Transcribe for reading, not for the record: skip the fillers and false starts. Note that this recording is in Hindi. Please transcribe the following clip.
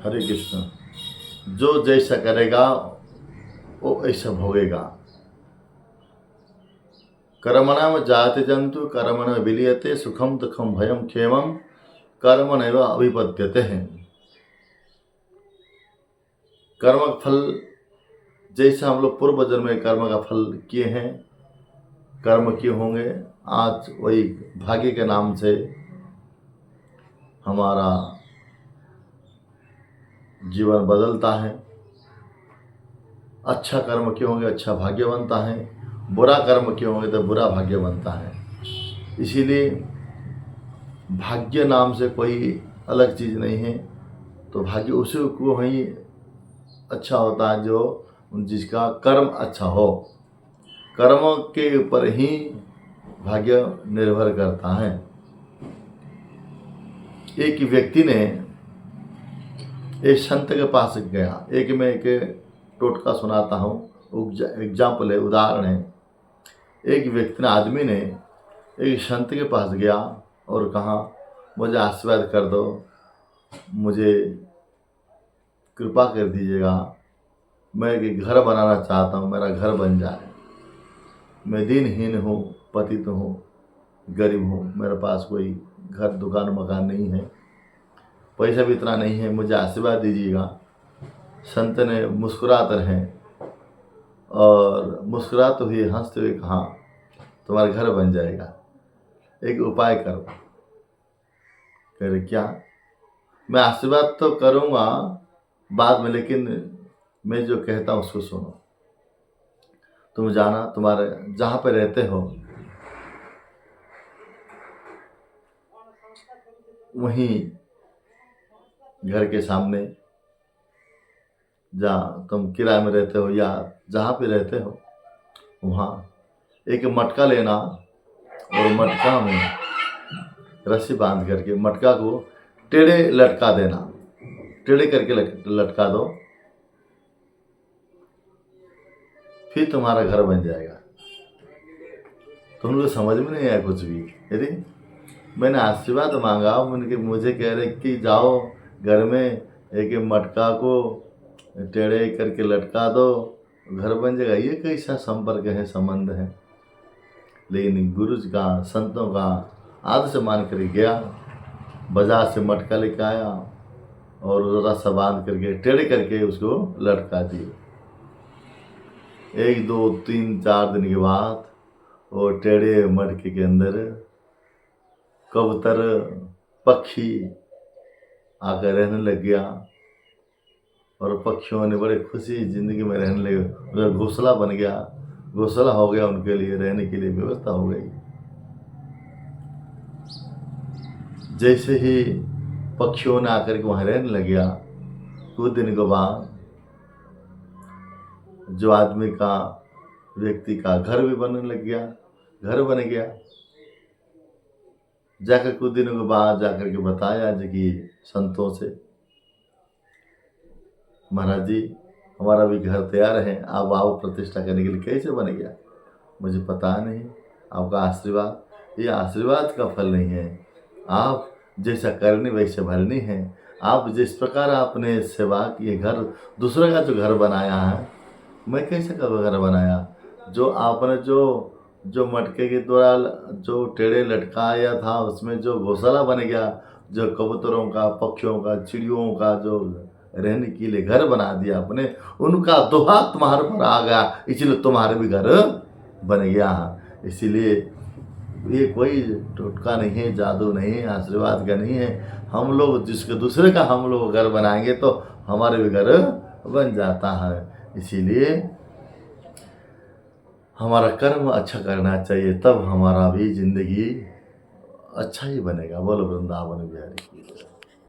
हरे कृष्ण। जो जैसा करेगा वो ऐसा भोगेगा। कर्मणाम जाति जंतु कर्मण विलीयते सुखम दुखम भयम क्षेमम कर्मणैव अभिपद्यते हैं। कर्म का फल जैसा हम लोग पूर्व जन्म में कर्म का फल किए हैं, कर्म किए होंगे, आज वही भाग्य के नाम से हमारा जीवन बदलता है। अच्छा कर्म किए होंगे अच्छा भाग्य बनता है, बुरा कर्म किए होंगे तो बुरा भाग्य बनता है। इसीलिए भाग्य नाम से कोई अलग चीज़ नहीं है। तो भाग्य उसी को ही अच्छा होता है जो जिसका कर्म अच्छा हो। कर्म के ऊपर ही भाग्य निर्भर करता है। एक व्यक्ति ने एक संत के पास गया। एक टोटका सुनाता हूँ, एग्जाम्पल है, उदाहरण है। एक व्यक्ति ने आदमी ने एक संत के पास गया और कहा, मुझे आशीर्वाद कर दो, मुझे कृपा कर दीजिएगा, मैं एक घर बनाना चाहता हूँ, मेरा घर बन जाए। मैं दिनहीन हूँ, पतित हूँ, गरीब हूँ, मेरे पास कोई घर दुकान मकान नहीं है, पैसा भी इतना नहीं है, मुझे आशीर्वाद दीजिएगा। संत ने मुस्कुराते रहे और मुस्कुराते हुए हंसते हुए कहा, तुम्हारा घर बन जाएगा, एक उपाय करो। कह रहे क्या? मैं आशीर्वाद तो करूँगा बाद में, लेकिन मैं जो कहता हूँ उसको सुनो। तुम जाना, तुम्हारे जहाँ पे रहते हो वहीं घर के सामने, जहाँ तुम किराए में रहते हो या जहाँ पे रहते हो, वहाँ एक मटका लेना और मटका में रस्सी बांध करके मटका को टेढ़े लटका देना। टेढ़े करके लटका दो, फिर तुम्हारा घर बन जाएगा। तुम लोग समझ में नहीं आया कुछ भी। यदि मैंने आशीर्वाद मांगा, मुझे कह रहे कि जाओ घर में एक मटका को टेढ़े करके लटका दो, घर बन जाएगा। ये कैसा संपर्क है, संबंध है? लेकिन गुरु जी का, संतों का आदर्श मान कर गया, बाजार से मटका लेकर आया और रस्सा बांध करके टेढ़े करके उसको लटका दिए। 1 2 3 4 दिन के बाद वो टेढ़े मटके के अंदर कबूतर, पक्षी आकर रहने लग गया और पक्षियों ने बड़े खुशी ज़िंदगी में रहने लगे। उनका घोंसला बन गया, घोंसला हो गया, उनके लिए रहने के लिए व्यवस्था हो गई। जैसे ही पक्षियों ने आकर के वहाँ रहने लग गया, कुछ दिन के बाद जो आदमी का, व्यक्ति का घर भी बनने लग गया, घर बन गया। जाकर कुछ दिनों के बाद जाकर के बताया जी कि संतों से, महाराज जी हमारा भी घर तैयार है, आप आओ प्रतिष्ठा करने के लिए। कैसे बन गया? मुझे पता नहीं, आपका आशीर्वाद। ये आशीर्वाद का फल नहीं है, आप जैसा करनी वैसे भरनी है। आप जिस प्रकार आपने सेवा की, घर दूसरे का जो घर बनाया है, मैं कैसे का घर बनाया? जो आपने जो मटके के द्वारा जो टेढ़े लटकाया था, उसमें जो घोंसला बन गया, जो कबूतरों का, पक्षियों का, चिड़ियों का जो रहने के लिए घर बना दिया आपने, उनका दोहा तुम्हारे पर आ गया, इसलिए तुम्हारे भी घर बन गया। इसीलिए ये कोई टोटका नहीं है, जादू नहीं है, आशीर्वाद का नहीं है। हम लोग जिसके दूसरे का हम लोग घर बनाएंगे तो हमारे भी घर बन जाता है। इसीलिए हमारा कर्म अच्छा करना चाहिए, तब हमारा भी जिंदगी अच्छा ही बनेगा। बोलो वृंदावन बिहारी की।